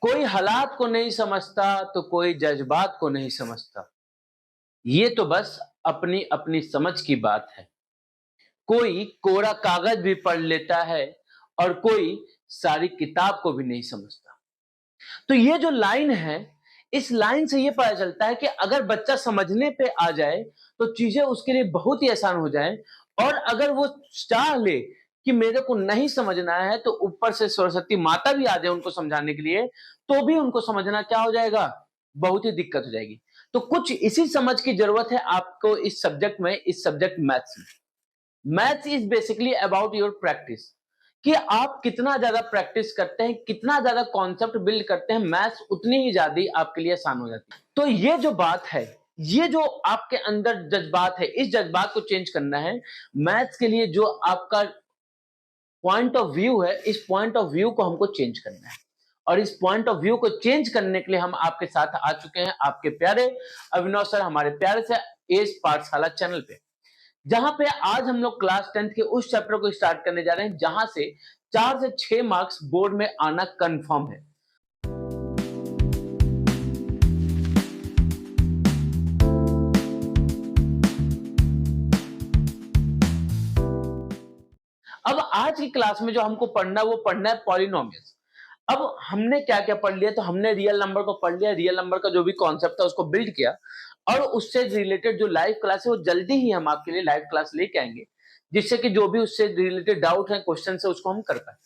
कोई हालात को नहीं समझता तो कोई जज्बात को नहीं समझता। ये तो बस अपनी अपनी समझ की बात है। कोई कोरा कागज भी पढ़ लेता है और कोई सारी किताब को भी नहीं समझता। तो ये जो लाइन है, इस लाइन से ये पता चलता है कि अगर बच्चा समझने पे आ जाए, तो चीज़ें उसके लिए बहुत ही आसान हो जाएँ और अगर वो चाह ले कि मेरे को नहीं समझना है, तो ऊपर से सरस्वती माता भी आ जाए उनको समझाने के लिए, तो भी उनको समझना क्या हो जाएगा? बहुत ही दिक्कत हो जाएगी। तो कुछ इसी समझ की ज़रूरत है आपको इस सब्जेक्ट में, इस सब्जेक्ट मैथ्स में। Maths is basically about your practice कि आप कितना ज्यादा प्रैक्टिस करते हैं, कितना ज्यादा कॉन्सेप्ट बिल्ड करते हैं, मैथ्स उतनी ही ज्यादा आपके लिए आसान हो जाती है। तो ये जो बात है, ये जो आपके अंदर जज्बात है, इस जज्बात को चेंज करना है। मैथ्स के लिए जो आपका पॉइंट ऑफ व्यू है, इस पॉइंट ऑफ व्यू को हमको चेंज करना है और इस पॉइंट ऑफ व्यू को चेंज करने के लिए हम आपके साथ आ चुके हैं, आपके प्यारे अविनाश सर, हमारे प्यारे से एज पाठशाला चैनल पे, जहां पे आज हम लोग क्लास 10th के उस चैप्टर को स्टार्ट करने जा रहे हैं जहां से 4 से 6 मार्क्स बोर्ड में आना कंफर्म है। अब आज की क्लास में जो हमको पढ़ना है वो पढ़ना है पॉलिनोमियल्स। अब हमने क्या-क्या पढ़ लिया, तो हमने रियल नंबर को पढ़ लिया, रियल नंबर का जो भी कॉन्सेप्ट था उसको बिल्ड किया और उससे रिलेटेड जो लाइव क्लास है वो जल्दी ही हम आपके लिए लाइव क्लास लेके आएंगे, जिससे कि जो भी उससे रिलेटेड डाउट है, क्वेश्चन है, उसको हम कर पाए।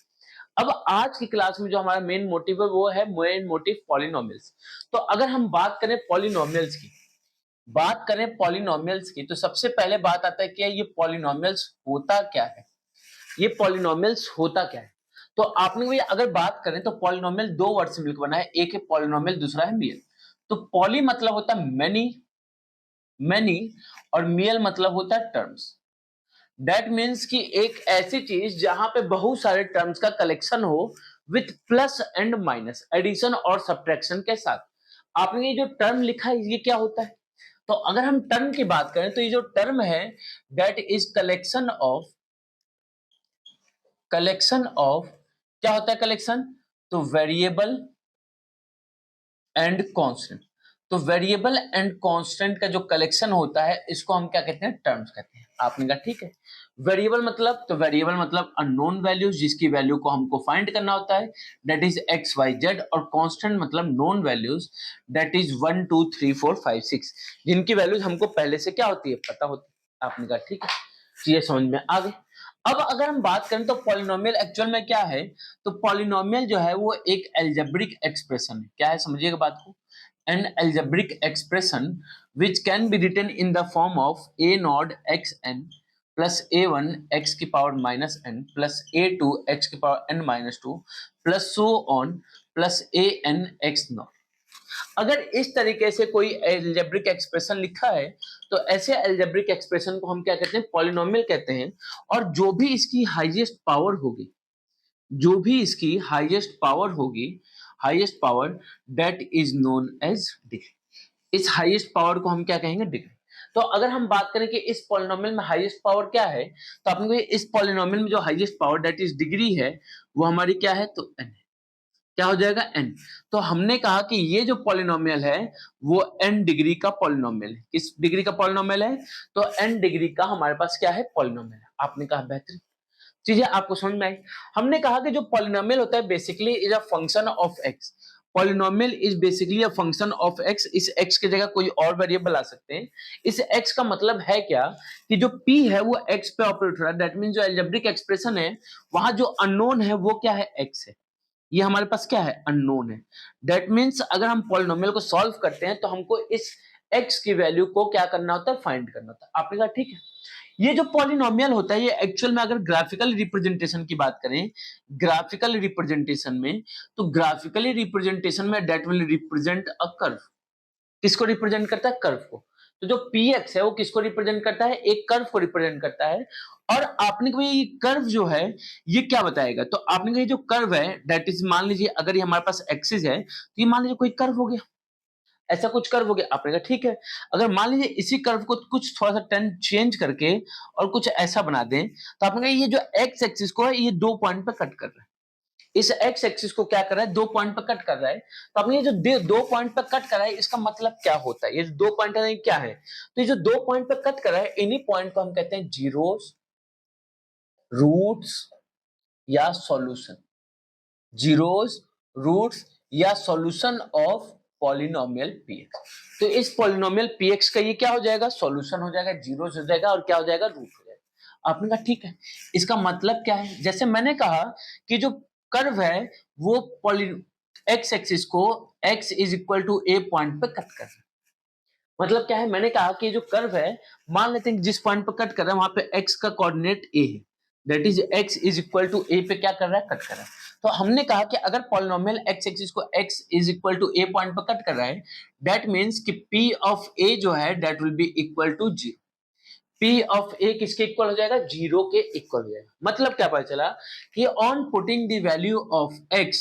अब आज की क्लास में जो हमारा मेन मोटिव है वो है मेन मोटिव पॉलिनोमियल्स। तो अगर हम बात करें पॉलिनोमियल्स की, तो सबसे पहले बात आता है कि ये पॉलिनोमियल्स होता क्या है। ये पॉलिनोमियल्स होता क्या है? तो आपने भी अगर बात करें तो पॉलिनोमियल दो वर्ड से मिलकर बना है, एक है पॉलिनोमियल, दूसरा है मियल। तो पॉली मतलब होता है मेनी, मेनी, और मियल मतलब होता है टर्म्स। दैट मीन्स कि एक ऐसी चीज जहां पे बहुत सारे टर्म्स का कलेक्शन हो with plus and minus, addition और सब्ट्रैक्शन के साथ। आपने ये जो टर्म लिखा है ये क्या होता है? तो अगर हम टर्म की बात करें तो ये जो टर्म है दैट इज कलेक्शन ऑफ क्या होता है कलेक्शन? तो वेरिएबल एंड कांस्टेंट। तो वेरिएबल एंड कांस्टेंट का जो कलेक्शन होता है इसको हम क्या कहते हैं? टर्म्स कहते हैं। आपने कहा ठीक है। वेरिएबल मतलब अननोन वैल्यूज जिसकी वैल्यू को हमको फाइंड करना होता है, that is x y z. और कांस्टेंट मतलब नोन वैल्यूज, दैट इज 1 2 3 4 5 6, जिनकी वैल्यूज हमको पहले से क्या होती है? पता होती है। आपने कहा ठीक है, चीजें समझ में आ गई। अब अगर हम बात करें तो पॉलिनोमियल एक्चुअल में क्या है, तो पॉलिनोमियल जो है वो एक एल्जेब्रिक एक्सप्रेशन है। क्या है? समझिएगा बात को। An algebraic expression which can be written in the form of a nod xn plus a1 x की power minus n plus a2 x की power n minus 2 plus so on plus an x not. अगर इस तरीके से कोई algebraic expression लिखा है तो ऐसे एल्जेब्रिक एक्सप्रेशन को हम क्या कहते हैं? पॉलिनोमियल कहते हैं। और जो भी इसकी हाईएस्ट पावर होगी, जो भी इसकी highest power that is known as degree. इस हाईएस्ट पावर को हम क्या कहेंगे? डिग्री। तो अगर हम बात करें कि इस पॉलिनोमियल में हाईएस्ट पावर क्या है, तो आपने को इस पॉलिनोमियल में जो highest power that is degree है वो हमारी क्या है? तो n है। क्या हो जाएगा? n। तो हमने कहा कि ये जो पॉलिनोमियल है वो n डिग्री का पॉलिनोमियल है। किस डिग्री का पॉलिनोमियल है? तो n डिग्री का हमारे पास क्या है? पॉलिनोमियल है। आपने कहा बेहतरीन, चीजें आपको समझ में आई। हमने कहा कि जो पॉलिनोमियल होता है basically is a function of x. Polynomial is basically a function of x. इस एक्स की जगह कोई और वेरिएबल आ सकते हैं। इस एक्स का मतलब है क्या कि जो p है वो x पे ऑपरेट हो रहा है। दैट मीन जो एल्जेब्रिक एक्सप्रेशन है वहां जो अननोन है वो क्या है? x है। ये हमारे पास क्या है? अननोन है। दैट मीन्स अगर हम पॉलिनोमियल को सॉल्व करते हैं तो हमको इस x की वैल्यू को क्या करना होता है? फाइंड करना होता है। आपने कहा ठीक है। ये जो पॉलिनोमियल होता है ये एक्चुअल में अगर ग्राफिकल रिप्रेजेंटेशन की बात करें, ग्राफिकल रिप्रेजेंटेशन में, तो ग्राफिकली रिप्रेजेंटेशन में that will represent a curve. किसको रिप्रेजेंट करता है? कर्व को। तो जो px है वो किसको रिप्रेजेंट करता है? एक कर्व को रिप्रेजेंट करता है। और आपने को ये कर्व जो है ये क्या बताएगा? तो आपने को ये जो कर्व है दैट इज, मान लीजिए अगर ये हमारे पास एक्सिस है तो ये मान लीजिए कोई कर्व हो गया, ऐसा कुछ कर्व हो गया। आपने कहा ठीक है। अगर मान लीजिए इसी कर्व को कुछ थोड़ा सा टर्न चेंज करके और कुछ ऐसा बना दें, तो आपने कहा ये जो एक्स एक्सिस को है ये दो पॉइंट पे कट कर रहा है। इस एक्स एक्सिस को क्या कर रहा है, 2 पॉइंट पर कट कर रहा है। तो आपने ये जो 2 पॉइंट पर कट कर रहा है, इसका मतलब क्या होता है, ये 2 पॉइंट है क्या है, तो ये जो 2 पॉइंट पर कट कर रहा है, इन्हीं पॉइंट को हम कहते हैं जीरोस, रूट्स या सॉल्यूशन, जीरोस, रूट्स या सॉल्यूशन ऑफ पॉलिनोमियल पीएक्स। तो इस पॉलिनोमियल पीएक्स का ये क्या हो जाएगा, सॉल्यूशन हो जाएगा, जीरोस हो जाएगा और क्या हो जाएगा, रूट हो जाएगा। आपने कहा ठीक है, इसका मतलब क्या है, जैसे मैंने कहा कि जो कर्व है वो पॉलि एक्स एक्सिस को x is equal to a point पे कट कर रहा है। मतलब क्या है, मैंने कहा कि जो कर्व है, मान लेते हैं कि जिस पॉइंट पे कट कर रहा है वहां पे x का कोऑर्डिनेट a है, that is x is equal to a पे क्या कर रहा है, कट कर रहा है। तो हमने कहा कि अगर पॉलिनोमियल x एक्सिस को x is equal to a point पे कट कर रहा है, दैट मींस कि p ऑफ a जो है that will be equal to 0। P of A किसके इक्वल हो जाएगा, 0 के इक्वल हो जाएगा। मतलब क्या पता चला कि on putting the value of x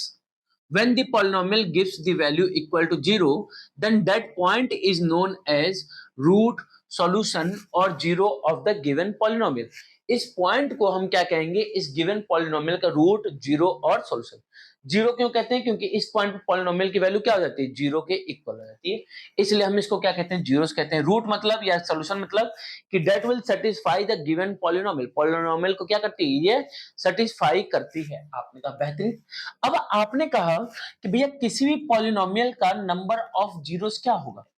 when the polynomial gives the value equal to 0, then that point is known as root, solution or 0 of the given polynomial। इस पॉइंट को हम क्या कहेंगे, इस गिवन पॉलिनोमियल का रूट, 0 और solution. 0 क्यों कहते हैं, क्योंकि इस पॉइंट पर पॉलिनोमियल की वैल्यू क्या हो जाती है, 0 के इक्वल हो जाती है, इसलिए हम इसको क्या कहते हैं, जीरोस कहते हैं। रूट मतलब या सॉल्यूशन मतलब कि that will satisfy the given polynomial, polynomial को क्या करती है, ये सेटिस्फाई करती है। आपने कहा बेहतरीन। अब आपने कहा कि भैया किसी भी पॉलिनोमियल का नंबर ऑफ जीरोस क्या होगा,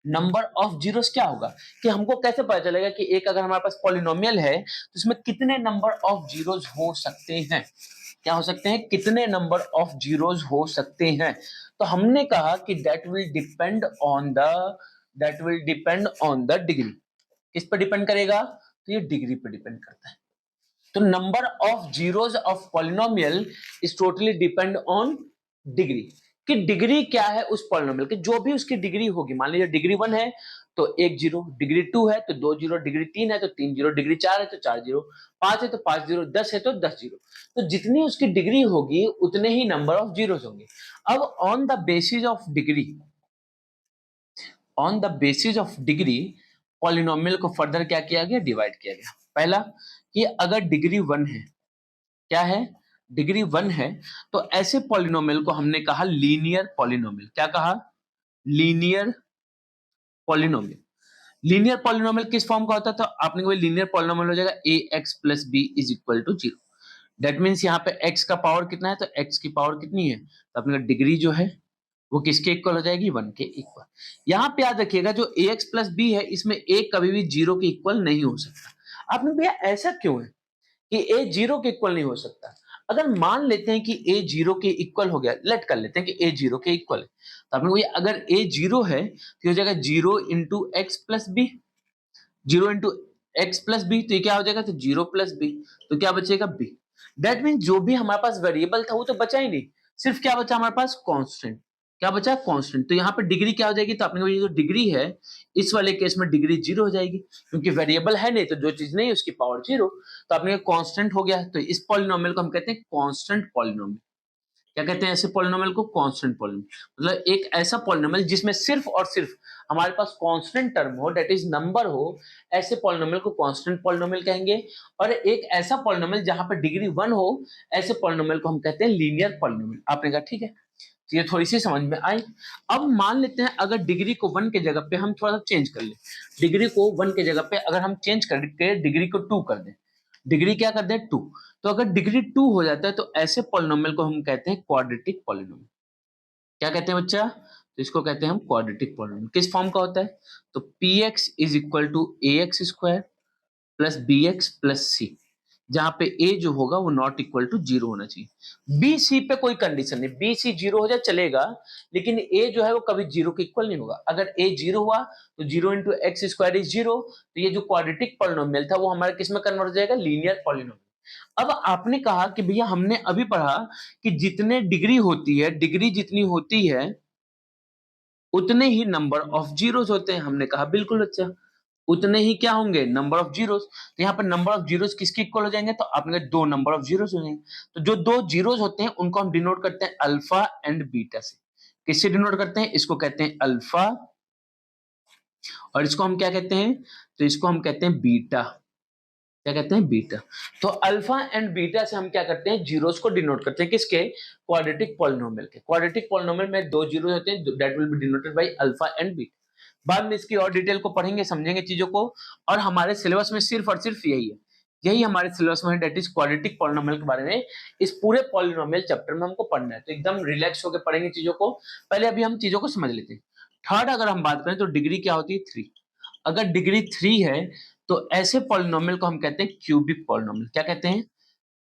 नंबर ऑफ जीरोस क्या होगा, कि हमको कैसे पता चलेगा कि एक अगर हमारे पास पॉलिनोमियल है तो इसमें कितने नंबर ऑफ जीरोस हो सकते हैं, क्या हो सकते हैं, कितने नंबर ऑफ जीरोस हो सकते हैं। तो हमने कहा कि that will depend on the degree. किस पर डिपेंड करेगा, तो ये डिग्री पर डिपेंड करता है। तो number of zeros of polynomial is totally depend on degree, कि डिग्री क्या है उस पॉलिनोमियल की, जो भी उसकी डिग्री होगी। मान लीजिए डिग्री 1 है तो 1 जीरो, डिग्री 2 है तो 2 जीरो, डिग्री 3 है तो 3 जीरो, डिग्री 4 है तो 4 जीरो, 5 है तो 5 जीरो, 10 है तो 10 जीरो। तो जितनी उसकी डिग्री होगी उतने ही नंबर ऑफ जीरोस होंगे। अब on the basis of degree, on the basis of degree polynomial को फर्दर क्या किया गया, डिवाइड किया गया। पहला कि अगर डिग्री 1 है, क्या है, डिग्री 1 है, तो ऐसे पॉलिनोमियल को हमने कहा लीनियर पॉलिनोमियल। क्या कहा, लीनियर पॉलिनोमियल। लीनियर पॉलिनोमियल किस फॉर्म का होता है, तो आपने कोई लीनियर पॉलिनोमियल हो जाएगा a x plus b is equal to 0। That means यहाँ पे x का पावर कितना है, तो x की पावर कितनी है, तो अपने डिग्री जो है वो किसके इक्वल हो जाएगी, 1 के इक्वल। यहाँ पे याद रखिएगा जो ax प्लस बी है, इसमें a कभी भी 0 के इक्वल नहीं हो सकता। आपने भैया ऐसा क्यों है कि a 0 के इक्वल नहीं हो सकता। अगर मान लेते हैं कि a 0 के इक्वल हो गया, लेट कर लेते हैं कि a 0 के इक्वल है, तो आपने भैया अगर a 0 है तो हो जाएगा 0 into x plus b, 0 into x plus b, तो ये क्या हो जाएगा, तो 0 प्लस बी, तो क्या बचेगा बी। दैट मीन जो भी हमारे पास वेरिएबल था वो तो बचा ही नहीं, सिर्फ क्या बचा हमारे पास, कांस्टेंट। क्या बचा, कांस्टेंट। तो यहाँ पे डिग्री क्या हो जाएगी, तो आपने ये जो डिग्री है इस वाले केस में डिग्री 0 हो जाएगी, क्योंकि वेरिएबल है नहीं, तो जो चीज नहीं है उसकी पावर 0। तो आपने कांस्टेंट हो गया, तो इस पॉलिनोमियल को हम कहते हैं कांस्टेंट पॉलिनोमियल। क्या कहते हैं ऐसे पॉलिनोमियल को, कांस्टेंट पॉलिनोमियल। मतलब एक ऐसा पॉलिनोमियल जिसमें सिर्फ और सिर्फ हमारे पास कांस्टेंट टर्म हो, दैट इज नंबर हो, ऐसे पॉलिनोमियल को कांस्टेंट पॉलिनोमियल कहेंगे। और एक ऐसा पॉलिनोमियल जहां पर डिग्री 1 हो, ऐसे पॉलिनोमियल को हम कहते हैं लीनियर पॉलिनोमियल। आपने कहा ठीक है, तो ये थोड़ी सी समझ में आई। अब मान लेते हैं अगर डिग्री को 1 के जगह पे हम थोड़ा सा चेंज कर ले, डिग्री को 1 के जगह पे अगर हम चेंज करके डिग्री को 2 कर दें, डिग्री क्या कर दें, 2। तो अगर डिग्री 2 हो जाता है तो ऐसे पॉलिनोमियल को हम कहते हैं क्वाड्रेटिक पॉलिनोमियल। क्या कहते हैं बच्चा, तो इसको कहते हैं हम क्वाड्रेटिक पॉलिनोमियल। किस फॉर्म का होता है, तो px is equal to a x square plus b x plus c, जहां पे a जो होगा वो नॉट इक्वल टू 0 होना चाहिए। बी सी पे कोई कंडीशन नहीं, बी सी 0 हो जाए चलेगा, लेकिन a जो है वो कभी 0 के इक्वल नहीं होगा। अगर a 0 हुआ तो 0 इंटू एक्स स्क्वायर इज 0, तो ये जो क्वाड्रेटिक पॉलिनोमियल था वो हमारे किस में कन्वर्ट हो जाएगा, लीनियर पॉलिनोमियल। अब आपने कहा कि भैया हमने अभी पढ़ा कि जितने डिग्री होती है, डिग्री जितनी होती है उतने ही नंबर ऑफ जीरोस होते हैं। हमने कहा बिल्कुल बच्चा, उतने ही क्या होंगे, नंबर ऑफ जीरोस। तो यहाँ पर नंबर ऑफ जीरोस किसके इक्वल हो जाएंगे, तो आपने कहा 2 नंबर ऑफ जीरोस हो जाएंगे। तो जो 2 जीरोस होते हैं उनको हम डिनोट करते हैं अल्फा एंड बीटा से। किससे डिनोट करते हैं, इसको कहते हैं अल्फा, और इसको हम क्या कहते हैं, तो इसको हम कहते हैं बीटा। क्या कहते हैं, बीटा। तो अल्फा एंड बीटा से हम क्या करते हैं, जीरोस को डिनोट करते हैं, किसके, क्वाड्रेटिक पॉलिनोमियल के। क्वाड्रेटिक पॉलिनोमियल में दो जीरो होते हैं, that will B denoted by alpha and beta. बाद में इसकी और डिटेल को पढ़ेंगे, समझेंगे चीजों को, और हमारे सिलेबस में सिर्फ और सिर्फ यही है, यही हमारे सिलेबस में है, दैट इज क्वाड्रेटिक पॉलिनोमियल के बारे में। इस पूरे पॉलिनोमियल चैप्टर में हमको पढ़ना है, तो एकदम रिलैक्स होकर पढ़ेंगे चीजों को। पहले अभी हम चीजों को समझ लेते हैं। थर्ड अगर हम बात करें तो डिग्री क्या होती है, 3। अगर डिग्री 3 है तो ऐसे पॉलिनोमियल को हम कहते हैं क्यूबिक पॉलिनोमियल। क्या कहते हैं,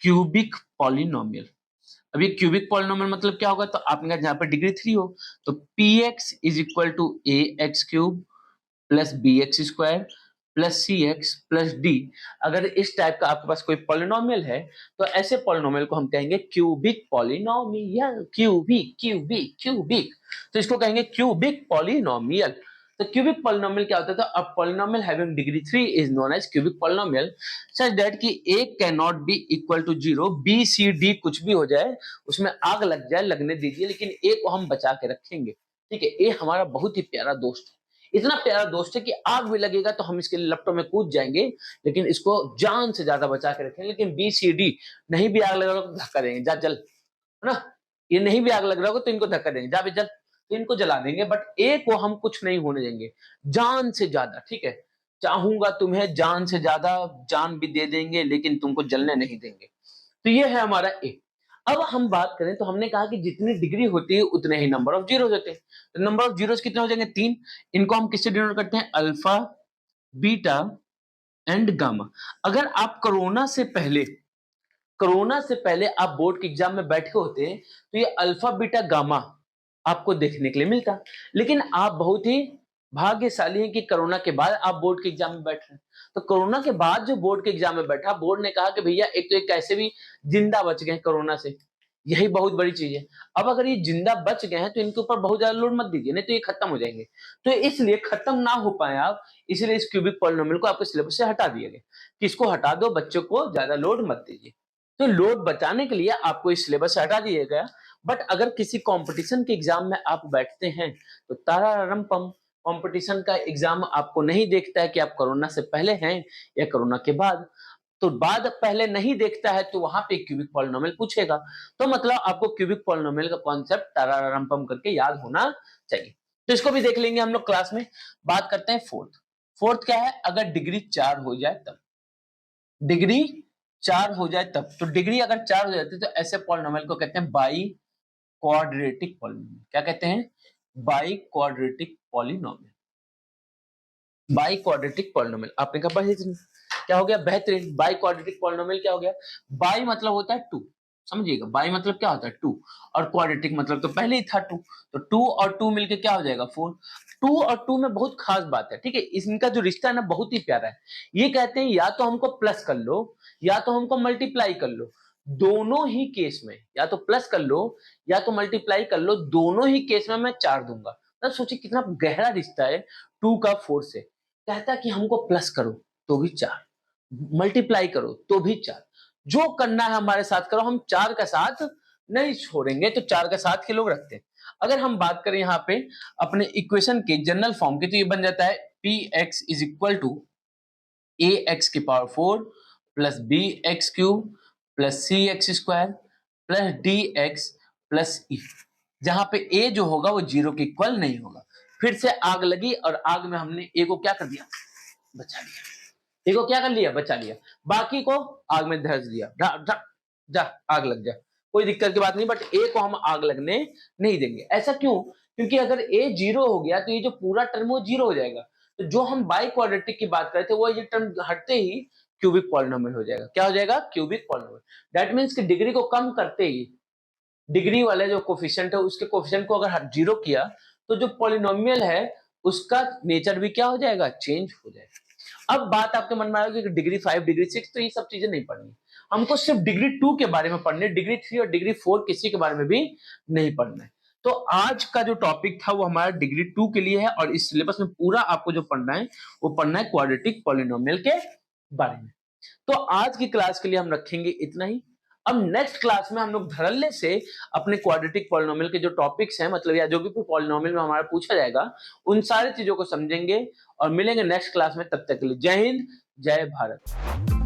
क्यूबिक पॉलिनोमियल। अब ये क्यूबिक पॉलिनोमियल मतलब क्या होगा, तो आपने कहा जहां पर डिग्री 3 हो तो px is equal to a x cube plus b x square plus c x plus d. अगर इस टाइप का आपके पास कोई पॉलिनोमियल है तो ऐसे पॉलिनोमियल को हम कहेंगे cubic polynomial. Cubic cubic cubic, तो इसको कहेंगे क्यूबिक पॉलिनोमियल। तो क्यूबिक पॉलिनोमियल क्या होता है, तो a polynomial having degree 3 is known as cubic polynomial such that कि a can not be equal to 0, b c d कुछ भी हो जाए, उसमें आग लग जाए लगने दीजिए, लेकिन a को हम बचा के रखेंगे। ठीक है, a हमारा बहुत ही प्यारा दोस्त है, इतना प्यारा दोस्त है कि आग भी लगेगा तो हम इसके लपटों में कूद जाएंगे, लेकिन इसको जान से ज्यादा बचा के रखेंगे। लेकिन बी सी डी नहीं भी आग लग रहा होगा तो धक्का देंगे, जा जल, है ना। ये नहीं भी आग लग रहा होगा तो इनको धक्का देंगे, जा भी जल, तो इनको जला देंगे। बट ए को हम कुछ नहीं होने देंगे, जान से ज्यादा। ठीक है, चाहूंगा तुम्हें जान से ज्यादा, जान भी दे देंगे लेकिन तुमको जलने नहीं देंगे। तो ये है हमारा ए। अब हम बात करें तो हमने कहा कि जितनी डिग्री होती है उतने ही नंबर ऑफ जीरोस होते हैं। तो नंबर ऑफ जीरोस कितने हो जाएंगे, 3। इनको हम किससे डिनोट करते हैं, अल्फा, बीटा एंड गामा। अगर आप कोरोना से पहले आप बोर्ड के एग्जाम में बैठे होते तो ये अल्फा बीटा गामा आपको देखने के लिए मिलता। लेकिन आप बहुत ही भाग्यशाली हैं कि कोरोना के बाद आप बोर्ड के एग्जाम में बैठ रहे हैं। तो कोरोना के बाद जो बोर्ड के एग्जाम में बैठा, बोर्ड ने कहा कि भैया एक तो एक कैसे भी जिंदा बच गए कोरोना से, यही बहुत बड़ी चीज है। अब अगर ये जिंदा बच गए हैं तो इनके ऊपर बहुत ज्यादा लोड मत दीजिए, नहीं तो ये खत्म हो जाएंगे। तो इसलिए खत्म ना हो पाए आप, इसलिए इस क्यूबिक पॉलिनोमियल को आपके सिलेबस से हटा दिया गया कि इसको हटा दो, बच्चों को ज्यादा लोड मत दीजिए। तो लोड बचाने के लिए आपको इस सिलेबस से हटा दिया गया। बट अगर किसी कंपटीशन के एग्जाम में आप बैठते हैं तो तारारम पम, कंपटीशन का एग्जाम आपको नहीं देखता है कि आप कोरोना से पहले हैं या कोरोना के बाद। तो बाद पहले नहीं देखता है तो वहां पे क्यूबिक पॉलिनोमियल पूछेगा। तो मतलब आपको क्यूबिक पॉलिनोमियल का कॉन्सेप्ट तारारम पम करके याद होना चाहिए। तो इसको भी देख लेंगे हम लोग क्लास में। बात करते हैं फोर्थ। फोर्थ क्या है, अगर डिग्री 4 हो जाए तब। डिग्री 4 हो जाए तब, तो डिग्री अगर 4 हो जाती है तो ऐसे पॉलिनोमियल को कहते हैं बाई क्वाड्रेटिक पॉलिनोमियल। क्या कहते हैं, by quadratic polynomial. By quadratic polynomial आपने कहा बेहतरीन, क्या हो गया, बेहतरीन। बाई क्वाड्रेटिक पॉलिनोमियल क्या हो गया, बाई मतलब होता है 2, समझिएगा, बाई मतलब क्या होता है 2, और क्वाड्रेटिक मतलब तो पहले ही था 2, तो 2 और 2 मिलके क्या हो जाएगा 4। 2 और 2 में बहुत खास बात है, ठीक है, इनका जो रिश्ता है ना बहुत ही प्यारा है। ये कहते हैं या तो हमको प्लस कर लो या तो हमको मल्टीप्लाई कर लो, दोनों ही केस में या तो प्लस कर लो या तो मल्टीप्लाई कर लो, दोनों ही केस में मैं 4 दूंगा। तो सोचिए कितना गहरा रिश्ता है 2 का 4 से। कहता है कि हमको प्लस करो तो भी 4, मल्टीप्लाई करो तो भी 4, जो करना है हमारे साथ करो, हम 4 का साथ नहीं छोड़ेंगे। तो 4 का साथ के लोग रखते हैं। अगर हम बात करें यहाँ पे अपने इक्वेशन के जनरल फॉर्म की, तो ये बन जाता है p x is equal to a x की power 4 plus b x cube plus c x square plus d x plus e, जहां पे ए जो होगा वो 0 के इक्वल नहीं होगा। फिर से आग लगी और आग में हमने ए को क्या कर दिया, बचा लिया। ए को क्या कर लिया, बचा लिया, बाकी को आग में धस दिया, जा आग लग जा, कोई दिक्कत की बात नहीं। बट ए को हम आग लगने नहीं देंगे। ऐसा क्यों, क्योंकि अगर ए 0 हो गया तो ये जो पूरा टर्म वो 0 हो जाएगा। तो जो हम बाई क्वाड्रेटिक की बात करते वो ये टर्म हटते ही क्यूबिक पॉलिनोमियल हो जाएगा। क्या हो जाएगा, क्यूबिक पॉलिनोमियल। दैट मींस कि डिग्री को कम करते ही डिग्री वाले जो कोफिशिएंट है उसके कोफिशिएंट को अगर 0 किया तो जो पॉलिनोमियल है उसका नेचर भी क्या हो जाएगा, चेंज हो जाएगा। अब बात आपके मन में आएगी कि डिग्री 5 डिग्री 6 तो ये सब चीजें नहीं पढ़नी, हमको सिर्फ डिग्री 2 के बारे में पढ़नी है, डिग्री 3 और डिग्री 4 किसी के बारे में भी नहीं पढ़ना है। तो आज का जो टॉपिक था वो हमारा डिग्री 2 के लिए है, और इस सिलेबस में पूरा आपको जो पढ़ना है वो पढ़ना है क्वाड्रेटिक पॉलिनोमियल के बारे में। तो आज की क्लास के लिए हम रखेंगे इतना ही। अब नेक्स्ट क्लास में हम लोग धड़ल्ले से अपने क्वाड्रेटिक पॉलिनोमियल के जो टॉपिक्स हैं, मतलब या जो भी पॉलिनोमियल में हमारा पूछा जाएगा उन सारी चीजों को समझेंगे और मिलेंगे नेक्स्ट क्लास में। तब तक के लिए जय हिंद, जय भारत।